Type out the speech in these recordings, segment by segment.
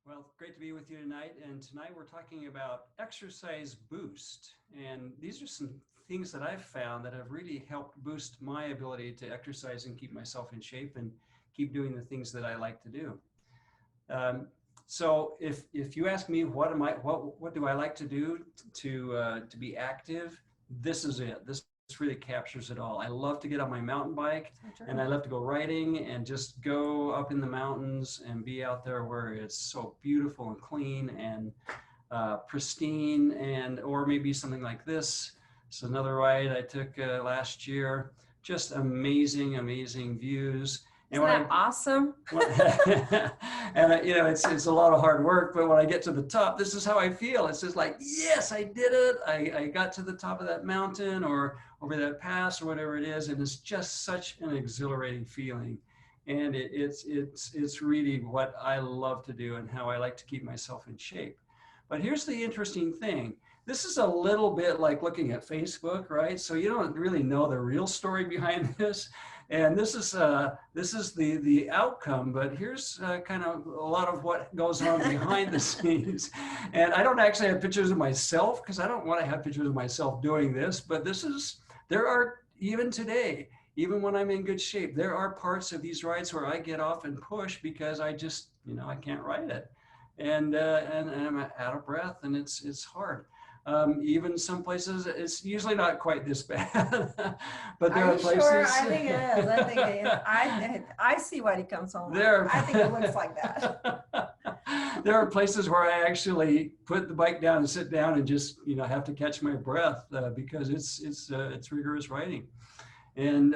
Well, great to be with you tonight. And tonight we're talking about exercise boost. And these are some things that I've found that have really helped boost my ability to exercise and keep myself in shape and keep doing the things that I like to do. Um, so if you ask me what do I like to do to be active, this is it. This really captures it all. I love to get on my mountain bike and I love to go riding and just go up in the mountains and be out there where it's so beautiful and clean and pristine, and or maybe something like this. It's another ride I took last year. Just amazing views. Isn't that awesome? And it's a lot of hard work, but when I get to the top, this is how I feel. It's just like, yes, I did it. I got to the top of that mountain or over that pass or whatever it is, and it's just such an exhilarating feeling. And it's really what I love to do and how I like to keep myself in shape. But here's the interesting thing. This is a little bit like looking at Facebook, right? So you don't really know the real story behind this. And this is the outcome, but here's kind of a lot of what goes on behind the scenes. And I don't actually have pictures of myself because I don't want to have pictures of myself doing this, but there are, even today, even when I'm in good shape, there are parts of these rides where I get off and push because I just, I can't ride it. And I'm out of breath and it's hard. Even some places, it's usually not quite this bad, but there are places. Sure? I think it is. I think it is. I see why he comes home. I think it looks like that. There are places where I actually put the bike down and sit down and just, have to catch my breath because it's rigorous riding. And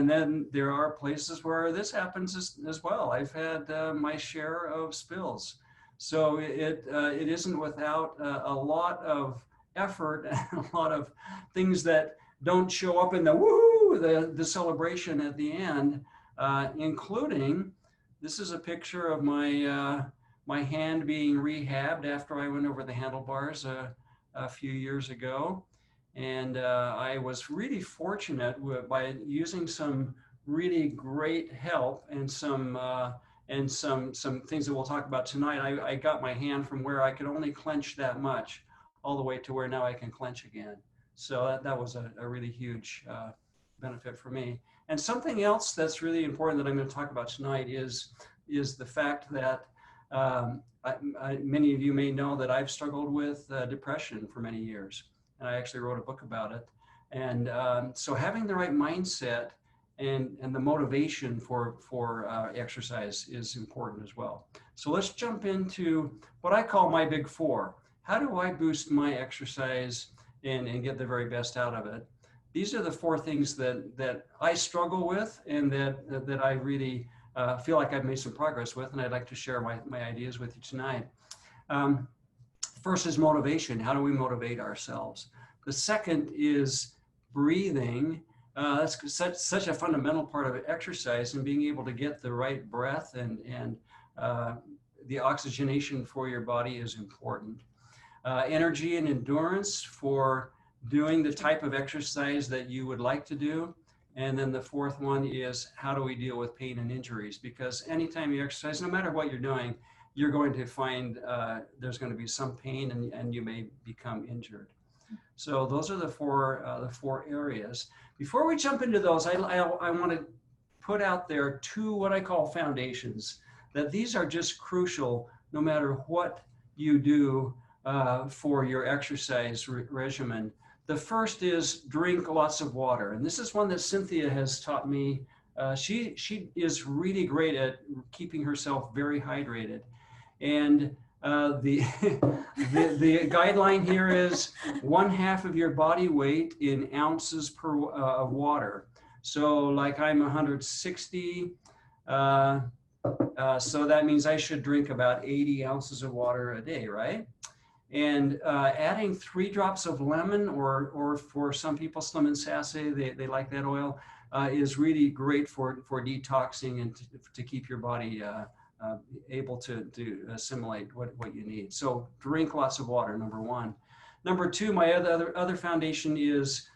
then there are places where this happens as well. I've had my share of spills. So it isn't without a lot of effort and a lot of things that don't show up in the woohoo, the celebration at the end, including, this is a picture of my hand being rehabbed after I went over the handlebars a few years ago. And I was really fortunate by using some really great help and some things that we'll talk about tonight. I got my hand from where I could only clench that much all the way to where now I can clench again. So that was a really huge benefit for me. And something else that's really important that I'm going to talk about tonight is the fact that many of you may know that I've struggled with depression for many years. And I actually wrote a book about it. And so having the right mindset and the motivation for exercise is important as well. So let's jump into what I call my big four. How do I boost my exercise and get the very best out of it? These are the four things that I struggle with and that I really feel like I've made some progress with, and I'd like to share my ideas with you tonight. First is motivation. How do we motivate ourselves? The second is breathing. That's such a fundamental part of exercise, and being able to get the right breath and the oxygenation for your body is important. Energy and endurance for doing the type of exercise that you would like to do. And then the fourth one is, how do we deal with pain and injuries? Because anytime you exercise, no matter what you're doing, you're going to find there's going to be some pain and you may become injured. So those are the four areas. Before we jump into those, I want to put out there two what I call foundations, that these are just crucial no matter what you do for your exercise regimen. The first is drink lots of water. And this is one that Cynthia has taught me. She is really great at keeping herself very hydrated. And the guideline here is 1/2 of your body weight in ounces of water. So like I'm 160, so that means I should drink about 80 ounces of water a day, right? And adding 3 drops of lemon, or for some people, lemon sassy, they like that oil, is really great for detoxing and to keep your body able to assimilate what you need. So drink lots of water, number one. Number two, my other foundation is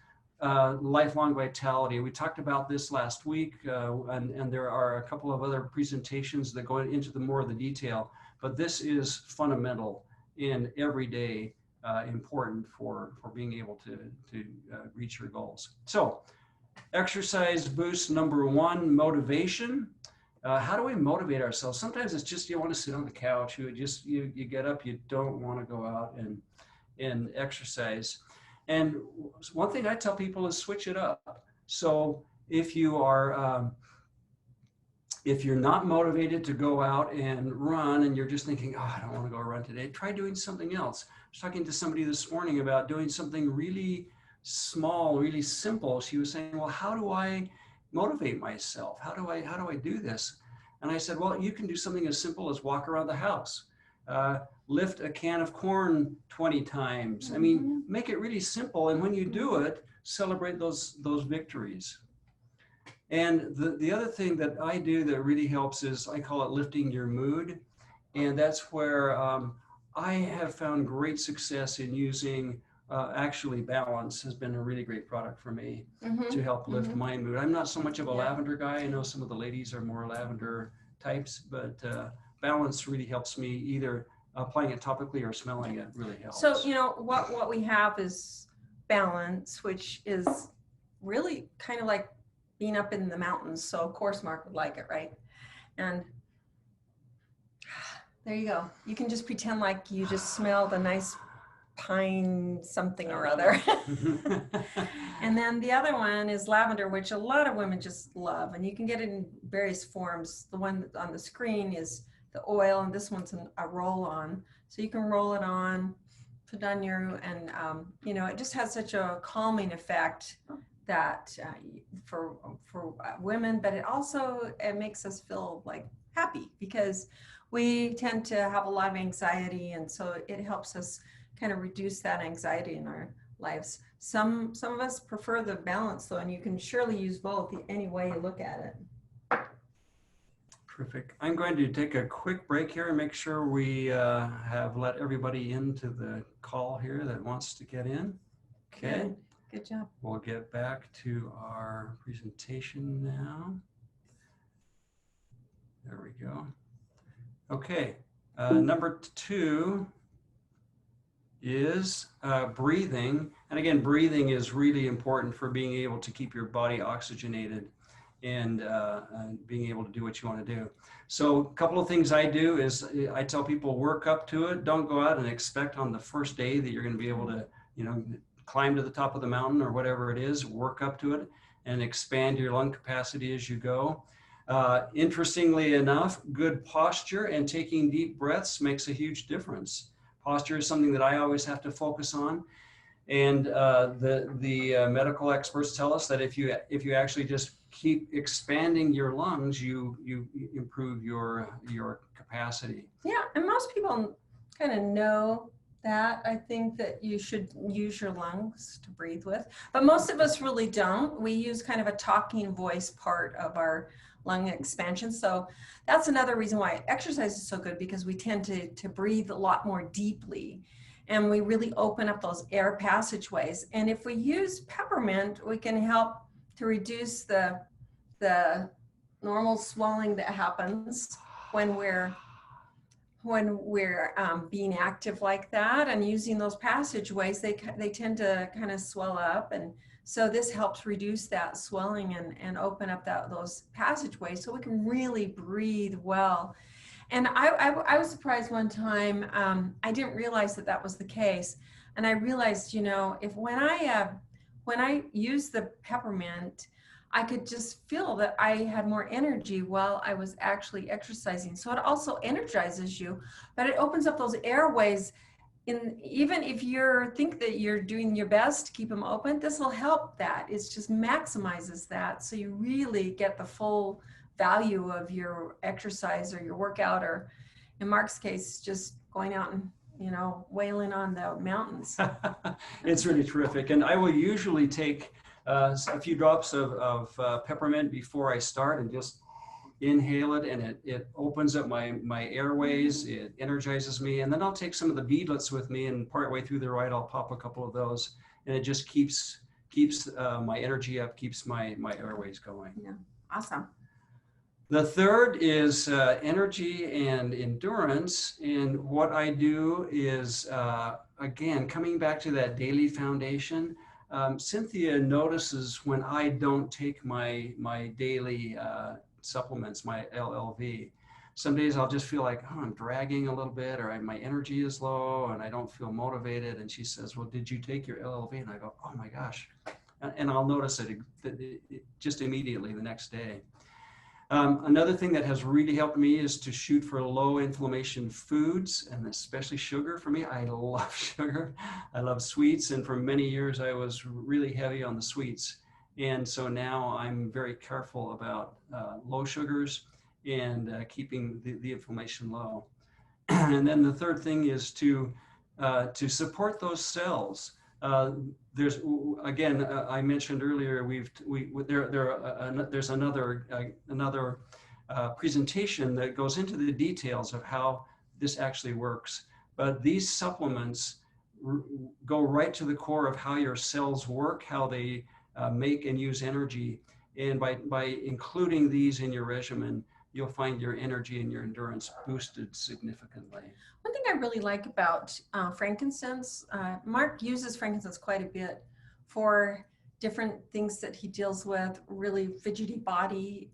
lifelong vitality. We talked about this last week, and there are a couple of other presentations that go into more of the detail. but this is fundamental and everyday important for being able to reach your goals. So exercise boost number one, motivation. How do we motivate ourselves? Sometimes it's just you want to sit on the couch. You get up, you don't want to go out and exercise. And one thing I tell people is switch it up. So if you're not motivated to go out and run and you're just thinking, oh, I don't want to go run today, try doing something else. I was talking to somebody this morning about doing something really small, really simple. She was saying, well, how do I motivate myself? How do I do this? And I said, well, you can do something as simple as walk around the house, lift a can of corn 20 times. I mean, make it really simple. And when you do it, celebrate those victories. And the other thing that I do that really helps is I call it lifting your mood. And that's where I have found great success in using actually balance has been a really great product for me to help lift my mood. I'm not so much of a lavender guy. I know some of the ladies are more lavender types, but balance really helps me. Either applying it topically or smelling it really helps. So, you know, what we have is balance, which is really kind of like being up in the mountains. So of course Mark would like it, right? And there you go. You can just pretend like you just smell the nice pine something or other. And then the other one is lavender, which a lot of women just love. And you can get it in various forms. The one on the screen is the oil, and this one's a roll-on. So you can roll it on, put it on your, and you know, it just has such a calming effect that for women, but it makes us feel like happy because we tend to have a lot of anxiety, and so it helps us kind of reduce that anxiety in our lives. Some of us prefer the balance though, and you can surely use both any way you look at it. Perfect. I'm going to take a quick break here and make sure we have let everybody into the call here that wants to get in. Okay. Good job. We'll get back to our presentation now. There we go. Okay. Number two is breathing. And again, breathing is really important for being able to keep your body oxygenated and being able to do what you want to do. So a couple of things I do is I tell people work up to it. Don't go out and expect on the first day that you're going to be able to, you know, climb to the top of the mountain or whatever it is. Work up to it and expand your lung capacity as you go. Interestingly enough, good posture and taking deep breaths makes a huge difference. Posture is something that I always have to focus on. And the medical experts tell us that if you actually just keep expanding your lungs, you improve your capacity. Yeah, and most people kind of know that. I think that you should use your lungs to breathe with, but most of us really don't. We use kind of a talking voice part of our lung expansion. So that's another reason why exercise is so good, because we tend to breathe a lot more deeply. And we really open up those air passageways. And if we use peppermint, we can help to reduce the normal swelling that happens when we're being active like that and using those passageways. They tend to kind of swell up, and so this helps reduce that swelling and open up those passageways so we can really breathe well. And I was surprised one time. I didn't realize that was the case. And I realized, you know, when I used the peppermint, I could just feel that I had more energy while I was actually exercising. So it also energizes you, but it opens up those airways. Even if you think that you're doing your best to keep them open, this will help that. It just maximizes that. So you really get the full value of your exercise or your workout, or in Mark's case, just going out and, you know, wailing on the mountains. It's really terrific. And I will usually take a few drops of peppermint before I start and just inhale it, and it opens up my airways, it energizes me, and then I'll take some of the beadlets with me, and partway through the ride I'll pop a couple of those, and it just keeps my energy up, keeps my airways going. Yeah, awesome. The third is energy and endurance. And what I do is, again, coming back to that daily foundation, Cynthia notices when I don't take my daily supplements, my LLV. Some days I'll just feel like, oh, I'm dragging a little bit, or my energy is low and I don't feel motivated. And she says, well, did you take your LLV? And I go, oh my gosh. And I'll notice it just immediately the next day. Another thing that has really helped me is to shoot for low inflammation foods, and especially sugar. For me, I love sugar. I love sweets, and for many years I was really heavy on the sweets. And so now I'm very careful about low sugars and keeping the inflammation low. And then the third thing is to support those cells. There's again, I mentioned earlier, there's another presentation that goes into the details of how this actually works. But these supplements go right to the core of how your cells work, how they make and use energy. And by including these in your regimen, you'll find your energy and your endurance boosted significantly. One thing I really like about frankincense, Mark uses frankincense quite a bit for different things that he deals with, really fidgety body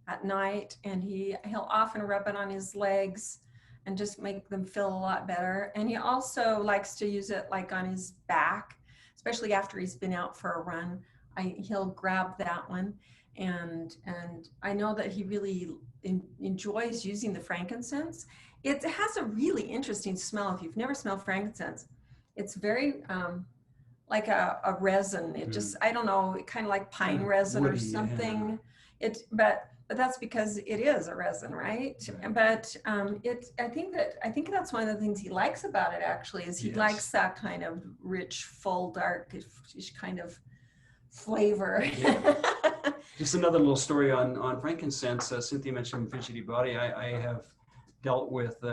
at night, and he'll often rub it on his legs and just make them feel a lot better. And he also likes to use it like on his back, especially after he's been out for a run. He'll grab that one. And I know that he really enjoys using the frankincense. It has a really interesting smell. If you've never smelled frankincense, it's very like a resin. It just, I don't know, kind of like pine resin woody, or something. Yeah. But that's because it is a resin, right? But I think that's one of the things he likes about it, actually, is he likes that kind of rich, full, dark kind of flavor. Yeah. Just another little story on frankincense. Cynthia mentioned fidgety body. I have dealt with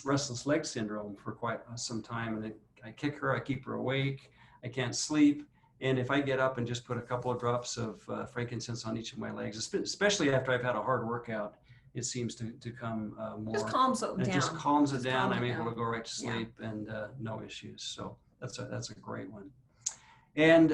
restless leg syndrome for quite some time, and I kick her, I keep her awake, I can't sleep, and if I get up and just put a couple of drops of frankincense on each of my legs, especially after I've had a hard workout, it seems to come more. Just calms it down. It just calms it down. I'm able to go right to sleep and no issues. So that's a great one. And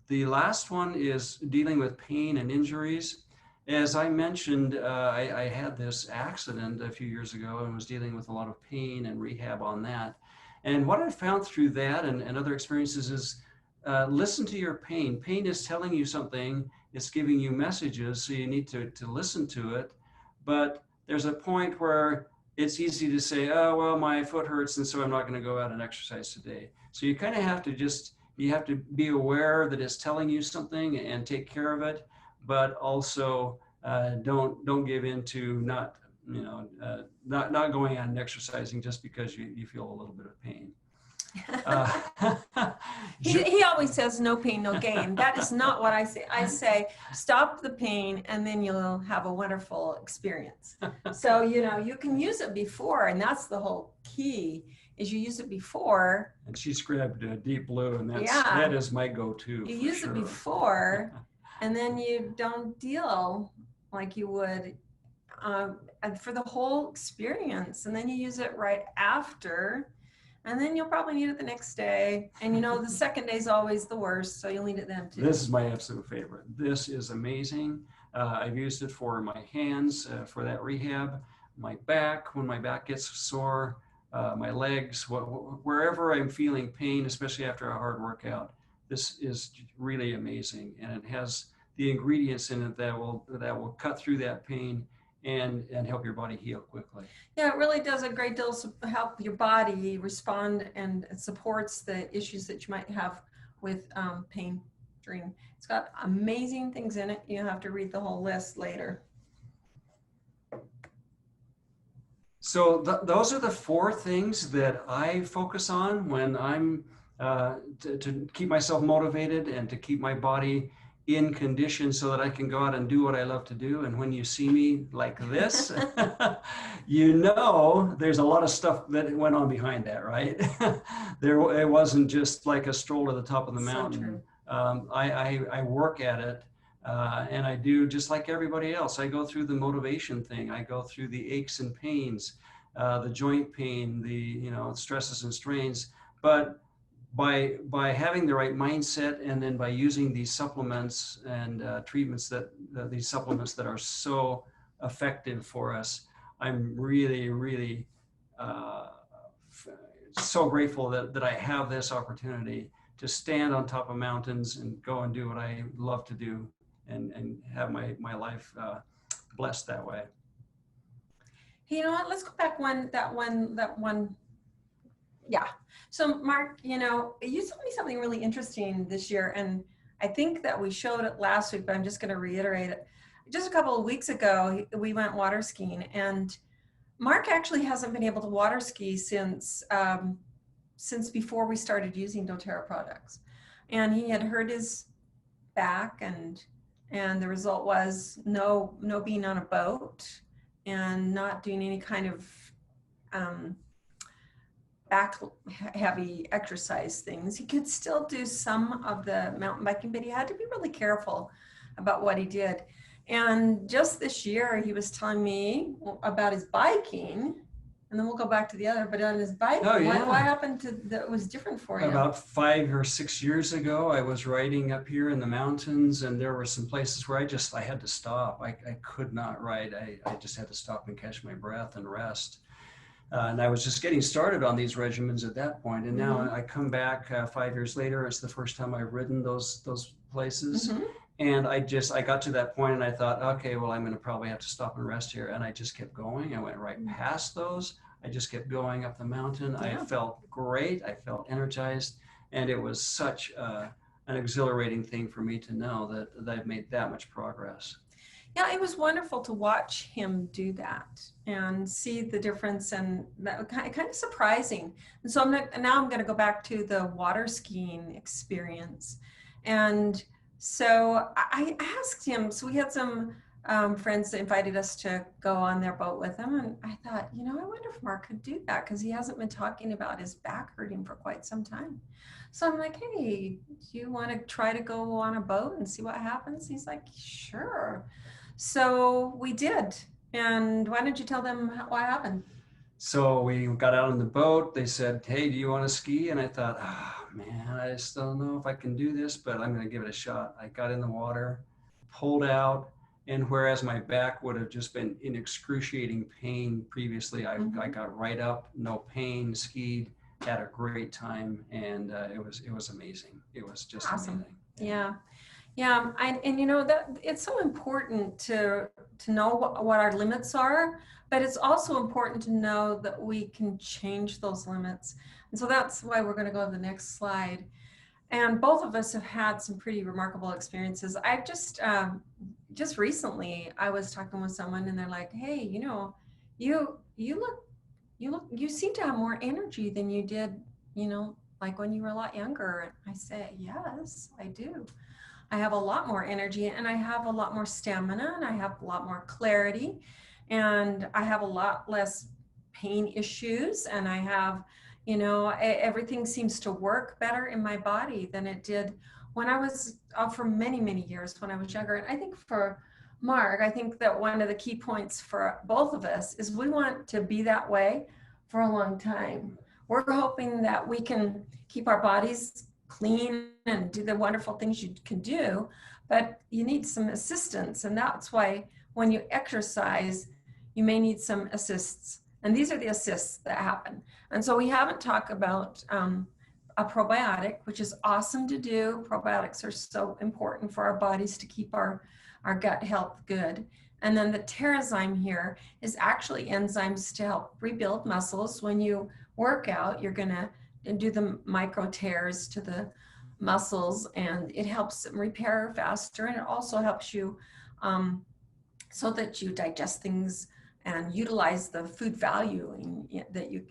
the last one is dealing with pain and injuries. As I mentioned, I had this accident a few years ago and was dealing with a lot of pain and rehab on that. And what I found through that and other experiences is listen to your pain. Pain is telling you something. It's giving you messages, so you need to listen to it. But there's a point where it's easy to say, oh, well, my foot hurts, and so I'm not going to go out and exercise today. So you kind of have to you have to be aware that it's telling you something and take care of it, but also don't give in to not going out and exercising just because you feel a little bit of pain. He always says no pain, no gain. That is not what I say. I say stop the pain and then you'll have a wonderful experience. So, you can use it before, and that's the whole key, is you use it before. And she grabbed Deep Blue, and that is my go-to. You use it before, and then you don't deal like you would for the whole experience, and then you use it right after. And then you'll probably need it the next day. And the second day is always the worst, so you'll need it then too. This is my absolute favorite. This is amazing. I've used it for my hands, for that rehab, my back, when my back gets sore, my legs, wherever I'm feeling pain, especially after a hard workout. This is really amazing. And it has the ingredients in it that will cut through that pain and help your body heal quickly. Yeah, it really does a great deal to help your body respond, and it supports the issues that you might have with pain during. It's got amazing things in it. You have to read the whole list later. So those are the 4 things that I focus on when I'm to keep myself motivated and to keep my body in condition so that I can go out and do what I love to do. And when you see me like this, there's a lot of stuff that went on behind that, right? It wasn't just like a stroll to the top of the mountain. So true. I work at it And I do just like everybody else. I go through the motivation thing. I go through the aches and pains, the joint pain, the stresses and strains. But by having the right mindset, and then by using these supplements and treatments these supplements that are so effective for us, I'm really uh, so grateful that I have this opportunity to stand on top of mountains and go and do what I love to do, and have my life blessed that way. You know what? Let's go back that one. Yeah. So Mark, you told me something really interesting this year, and I think that we showed it last week, but I'm just going to reiterate it. Just a couple of weeks ago, we went water skiing, and Mark actually hasn't been able to water ski since before we started using doTERRA products. And he had hurt his back, and the result was no being on a boat and not doing any kind of back heavy exercise things. He could still do some of the mountain biking, but he had to be really careful about what he did. And just this year, he was telling me about his biking, and then we'll go back to the other, but on his biking, what happened to that was different for you? About 5 or 6 years ago, I was riding up here in the mountains, and there were some places where I had to stop. I could not ride. I just had to stop and catch my breath and rest. And I was just getting started on these regimens at that point. And now I come back 5 years later. It's the first time I've ridden those places. And I got to that point and I thought, okay, well, I'm going to probably have to stop and rest here. And I just kept going. I went right past those. I just kept going up the mountain. I felt great. I felt energized. And it was such an exhilarating thing for me to know that I've made that much progress. Yeah, it was wonderful to watch him do that and see the difference, and that kind of surprising. And so I'm going to go back to the water skiing experience. And so I asked him, so we had some friends that invited us to go on their boat with him. And I thought, I wonder if Mark could do that, because he hasn't been talking about his back hurting for quite some time. So I'm like, hey, do you want to try to go on a boat and see what happens? He's like, sure. So we did. And why don't you tell them what happened? So we got out on the boat. They said, hey, do you want to ski? And I thought, man, I just don't know if I can do this, but I'm going to give it a shot. I got in the water, pulled out, and whereas my back would have just been in excruciating pain previously, I got right up, no pain, skied, had a great time, and it was amazing. It was just awesome. Amazing. Yeah, and that it's so important to know what our limits are, but it's also important to know that we can change those limits. And so that's why we're going to go to the next slide. And both of us have had some pretty remarkable experiences. I've just recently, I was talking with someone, and they're like, "Hey, you seem to have more energy than you did, like when you were a lot younger." And I say, "Yes, I do. I have a lot more energy, and I have a lot more stamina, and I have a lot more clarity, and I have a lot less pain issues, and I have, everything seems to work better in my body than it did when I was, for many, many years when I was younger." And I think for Mark, I think that one of the key points for both of us is we want to be that way for a long time. We're hoping that we can keep our bodies clean and do the wonderful things you can do, but you need some assistance. And that's why when you exercise, you may need some assists. And these are the assists that happen. And so we haven't talked about a probiotic, which is awesome to do. Probiotics are so important for our bodies to keep our gut health good. And then the Terrazyme here is actually enzymes to help rebuild muscles. When you work out, you're going to do the micro tears to the muscles, and it helps them repair faster. And it also helps you so that you digest things and utilize the food value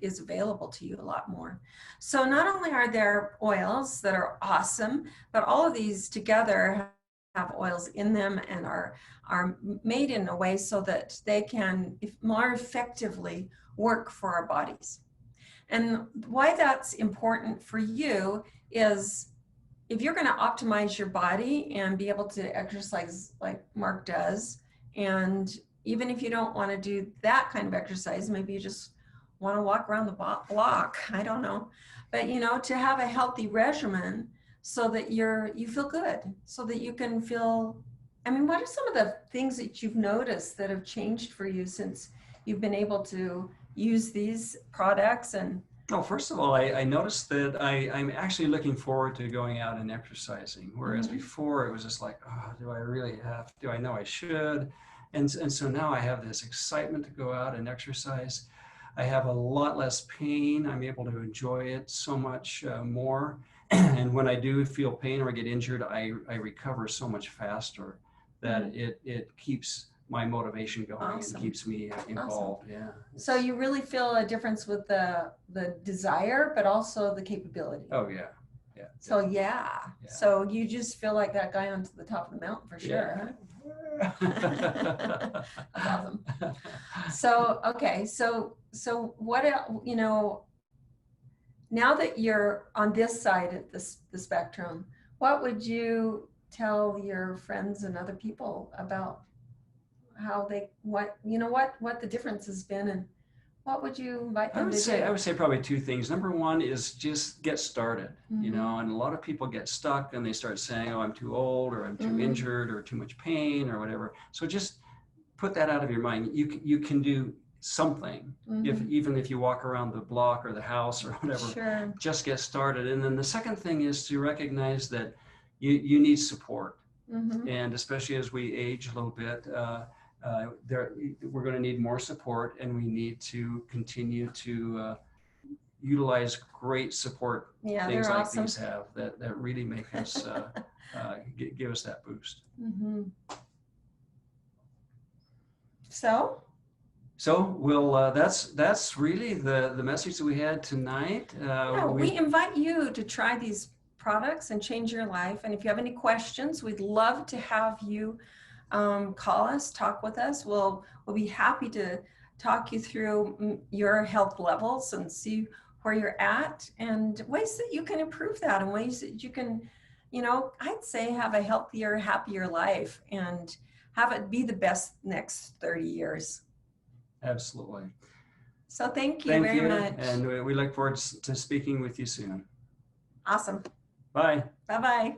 is available to you a lot more. So not only are there oils that are awesome, but all of these together have oils in them and are made in a way so that they can more effectively work for our bodies. And why that's important for you is if you're going to optimize your body and be able to exercise like Mark does, and even if you don't want to do that kind of exercise, maybe you just want to walk around the block, I don't know, but to have a healthy regimen so that you feel good, so that you can feel. I mean, what are some of the things that you've noticed that have changed for you since you've been able to use these products? And Well, first of all, I noticed that I'm actually looking forward to going out and exercising, whereas before it was just like, oh, do I really have, do I know I should? And so now I have this excitement to go out and exercise. I have a lot less pain. I'm able to enjoy it so much more. And when I do feel pain or get injured, I recover so much faster that it keeps my motivation going and keeps me involved. Yeah. So you really feel a difference with the desire, but also the capability. Oh yeah. Yeah. So yeah. So you just feel like that guy on the top of the mountain for sure. Yeah. That's awesome. So okay. So what now that you're on this side of the spectrum, what would you tell your friends and other people about how what the difference has been, and what would you invite them to do? I would say probably two things. Number one is just get started, and a lot of people get stuck and they start saying, oh, I'm too old, or I'm too injured, or too much pain, or whatever. So just put that out of your mind. You can do something, even if you walk around the block or the house or whatever. Sure. Just get started. And then the second thing is to recognize that you need support, and especially as we age a little bit, we're going to need more support, and we need to continue to utilize great support things like awesome. these have that really make us give us that boost. So we'll that's really the message that we had tonight. We invite you to try these products and change your life. And if you have any questions, we'd love to have you call us, talk with us. We'll be happy to talk you through your health levels and see where you're at and ways that you can improve that, and ways that you can, I'd say have a healthier, happier life and have it be the best next 30 years. Absolutely. So thank you very much. And we look forward to speaking with you soon. Awesome. Bye. Bye-bye.